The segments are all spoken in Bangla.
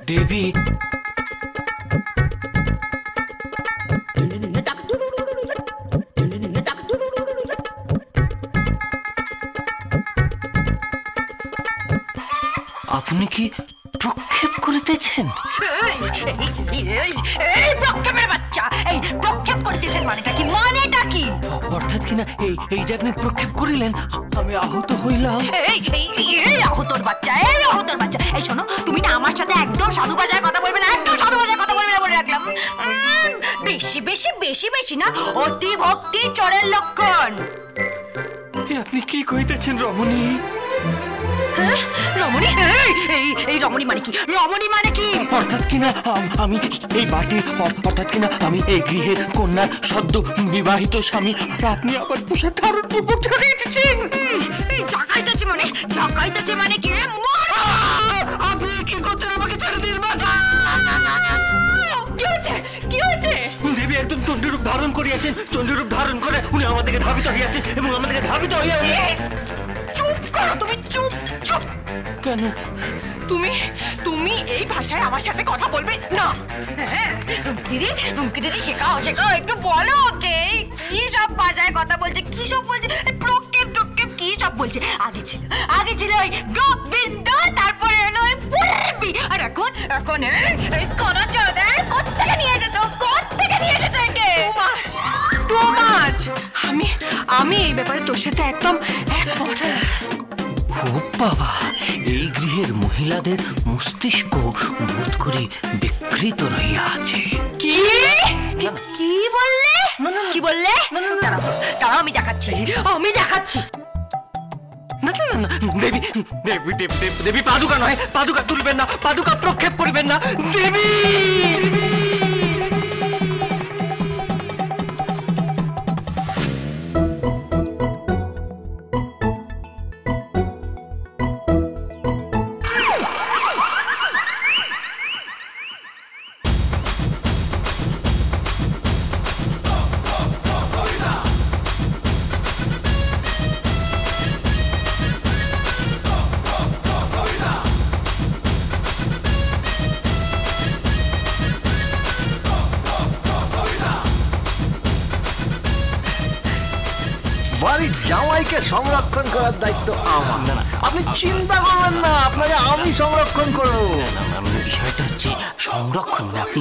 দেবী, আপনি কি প্রক্ষেপ করিতেছেন? প্রক্ষেপের বাচ্চা, এই প্রক্ষেপ করিতেছেন মানেটা কি? মানেটা কি? অর্থাৎ কিনা এই যে আপনি প্রক্ষেপ করিলেন, আমি আহত হইলাম। এই আহতর বাচ্চা, এই আহতর বাচ্চা, এই শোনো, তুমি না আমার সাথে একদম সাধু ভাষায় কথা বলবে না, একদম সাধু ভাষায় কথা বলবে না বলে রাখলাম। বেশি বেশি বেশি বেশি না অতি ভক্তি চোরের লক্ষণ। আপনি কি কইতেছেন রমণী? রমণী? এই রমণী মানে কি? রমণী মানে কি? অর্থাৎ কিনা আমি এই বাটি, অর্থাৎ কিনা আমি এই গৃহের কন্যা, সদ্য বিবাহিত স্বামী, আপনি আবার পোশাক ধারণ পূর্বক জাগাইতেছেন। জাগাইতেছে মানে? জাগাইতেছে মানে কি? আপনি কি করছেন? আমাকে ছেড়ে দিন, কি হয়েছে? কি হয়েছে? দেবী একদম চণ্ডীরূপ ধারণ করিয়াছেন। চণ্ডীরূপ ধারণ করে উনি আমাদেরকে ধাবিত হইয়াছেন এবং আমাদেরকে ধাবিত হইয়া। চুপ করো তুমি, চুপ চুপ। কেন? তুমি এই ভাষায় আমার সাথে কথা বলবে না। রুমকি দিদি শেখাও, একটু বলো ওকে কি সব ভাষায় কথা বলছে, কি সব বলছে, প্রক্ষেপ টক্ষেপ কি সব বলছে। আগে ছিল ওই গোবিন্দ, তারপরে এলো ওই পূর্বী, আর এখন এই করচোদ। কোত্থেকে নিয়ে এসেছো? একে? Too much. আমি এই ব্যাপারে তোর সাথে একদম একমত। ও বাবা, এই গৃহের মহিলাদের মস্তিষ্ক বোধ করি বিকৃত রহিয়া আছে। কি বললে? কি বললে? দাঁড়াও, আমি দেখাচ্ছি। না না না, দেবী দেবী দেবী দেবী, পাদুকা নয়, পাদুকা তুলবেন না, পাদুকা প্রক্ষেপ করিবেন না দেবী। বাড়ির জামাইকে সংরক্ষণ করার দায়িত্ব আমার। আপনি চিন্তা করবেন না, আপনাকে আমি সংরক্ষণ করবো। বিষয়টা হচ্ছে সংরক্ষণ, আপনি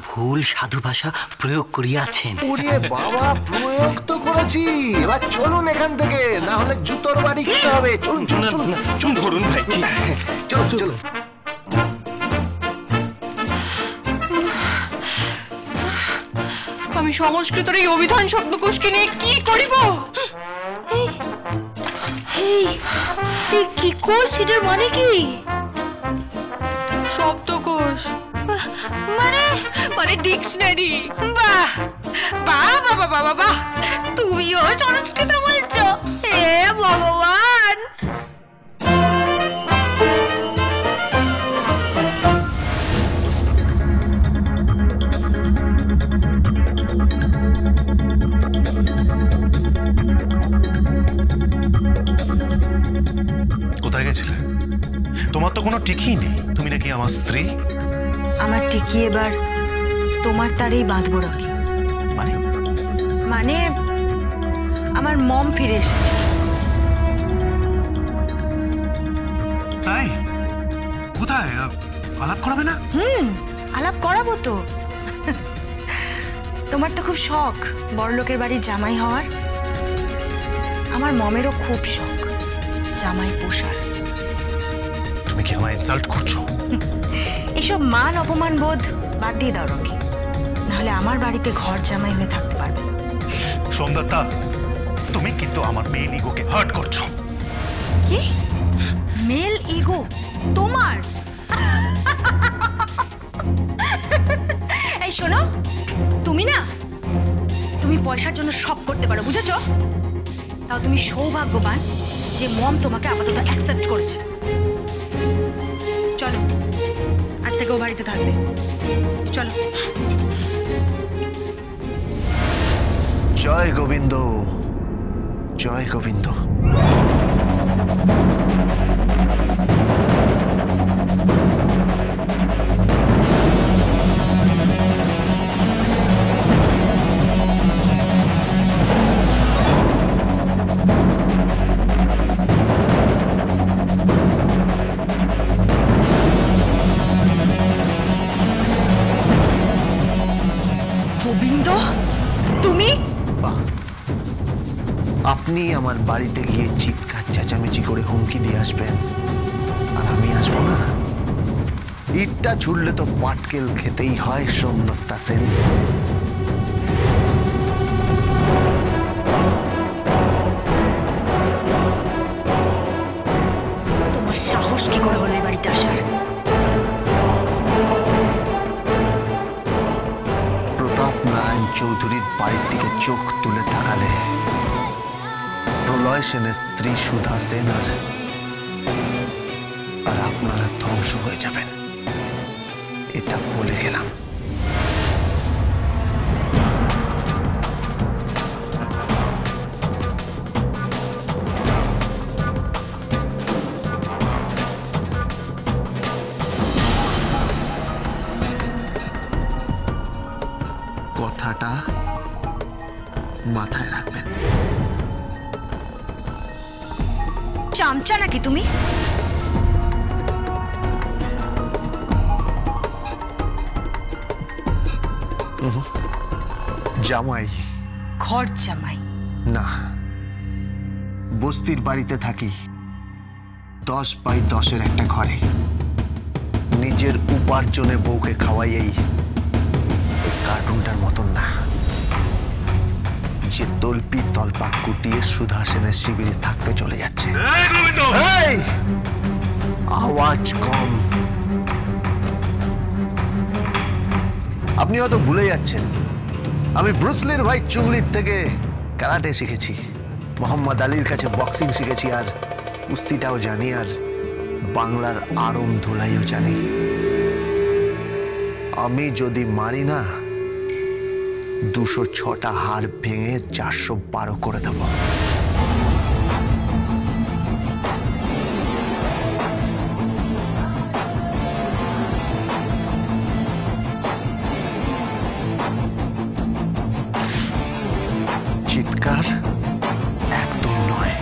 ভুল সাধু ভাষা প্রয়োগ করিয়াছেন। ওরে বাবা, প্রয়োগ তো করেছি। এবার চলুন এখান থেকে, না হলে জুতোর বাড়ি খেতে হবে। চলুন চলুন চলুন, ধরুন ভাই, চলুন চলুন। আমি সংস্কৃতের এই অভিধান শব্দকোষকে নিয়ে কি করিব? কি কোষ? এটার মানে কি? শব্দকোষ মানে ডিকশনারি। বাহ বাহ বাহ বাহ বাহ, তুমিও সংস্কৃত বলছো? হে ভগবান! কোথায় গেছিলে? তোমার তো কোনো টিকিই নেই, তুমি নাকি আমার স্ত্রী। আমার টিকি এবার তোমার তারেই বাঁধবো রাখি। মানে আমার মম ফিরে এসেছে। তাই? কোথায়? আলাপ করাবে না? আলাপ করাবো তো। তোমার তো খুব শখ বড়লোকের বাড়ির জামাই হওয়ার। আমার মমেরও খুব শখ জামাই পোষার। তুমি কি আমায় ইনসাল্ট করছো? এসব মান অপমান বোধ বাদ দিয়ে দাও রকি, নাহলে আমার বাড়িতে ঘর জামাই হয়ে থাকতে পারবে না। সোমদত্তা, তুমি কিন্তু আমার মেল ইগোকে হার্ট করছো। কি মেল ইগো তোমার? এই শোনো, তুমি পয়সার জন্য সব করতে পারো, বুঝেছো? তাও তুমি সৌভাগ্যবান যে মম তোমাকে আপাতত অ্যাকসেপ্ট করেছে। চলো, আজ থেকে ও বাড়িতে থাকবে। চলো। জয় গোবিন্দ, জয় গোবিন্দ। আপনি আমার বাড়িতে গিয়ে চিৎকার চেঁচামেচি করে হুমকি দিয়ে আসবেন, আর আমি আসবো না? ইটটা ছুড়লে তো পাটকেল খেতেই হয় সোমদত্তা সেন। তোমার সাহস কি করে হলো এই বাড়িতে আসার? প্রতাপ নারায়ণ চৌধুরীর বাড়ির দিকে চোখ তুলে তাকালে প্রলয় সেনের স্ত্রী সুধা সেন আর আপনারা ধ্বংস হয়ে যাবেন, এটা বলে গেলাম। কথাটা মাথায় রাখবেন। চামচা নাকি তুমি? জামাই। ঘর জামাই না, বস্তির বাড়িতে থাকি 10x10 একটা ঘরে। নিজের উপার্জনে বউকে খাওয়াই এই কার্টুনটার মতন না, যে তল্পি তল্পা কুটিয়ে সুধা সেনের শিবিরে থাকতে চলে যাচ্ছে। এই, আওয়াজ কম। আপনি হয়তো ভুলে যাচ্ছেন, আমি ব্রুসলির ভাই চুংলির থেকে কারাটে শিখেছি, মোহাম্মদ আলীর কাছে বক্সিং শিখেছি, আর কুস্তিটাও জানি, আর বাংলার আড়ম ধোলাইও জানি। আমি যদি মারি না, 206টা হাড় ভেঙে 412 করে দেব। চিৎকার একদম নয়।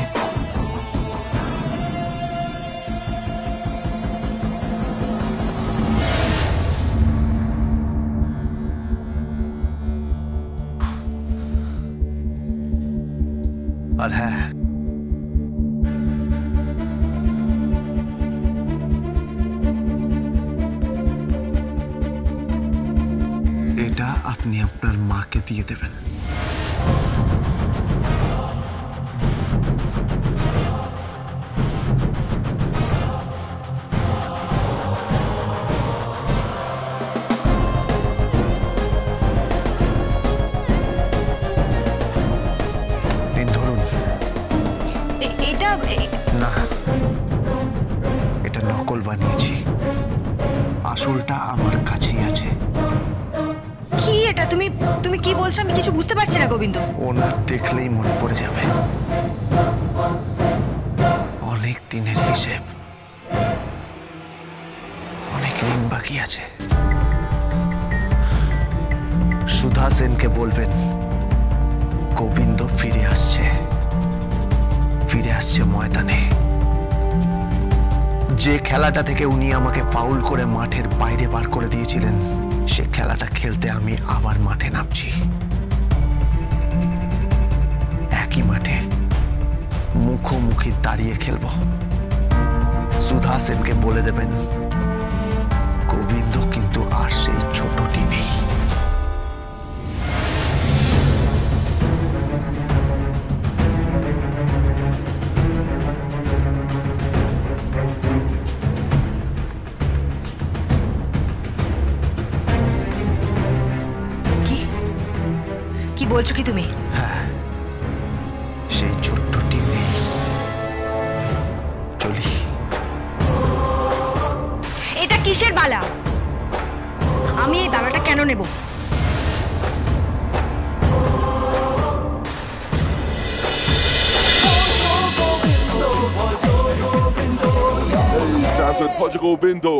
আর হ্যাঁ, এটা আপনি আপনার মাকে দিয়ে দেবেন। না, এটা নকল বানিয়েছি, আসলটা আমার কাছেই আছে। কি এটা? তুমি তুমি কি বলছো? আমি কিছু বুঝতে পারছি না গোবিন্দ। ওনার দেখলেই মনে পড়ে যাবে, অনেক দিনের হিসেব, অনেক ঋণ বাকি আছে। সুধা সেনকে বলবেন গোবিন্দ ফিরে আসছে, ফিরে আসছে ময়দানে। যে খেলাটা থেকে উনি আমাকে ফাউল করে মাঠের বাইরে বার করে দিয়েছিলেন, সে খেলাটা খেলতে আমি আবার মাঠে নামছি। একই মাঠে মুখোমুখি দাঁড়িয়ে খেলব। সুধা সেনকে বলে দেবেন গোবিন্দ কিন্তু আর সেই ছোটটি নেই। কি বলছো কি তুমি? হ্যাঁ, সেই ছোট্টটি নেই। চলি। এটা কিসের বালা? আমি এই বালাটা কেন নেব? Dance with Portugal Bindo.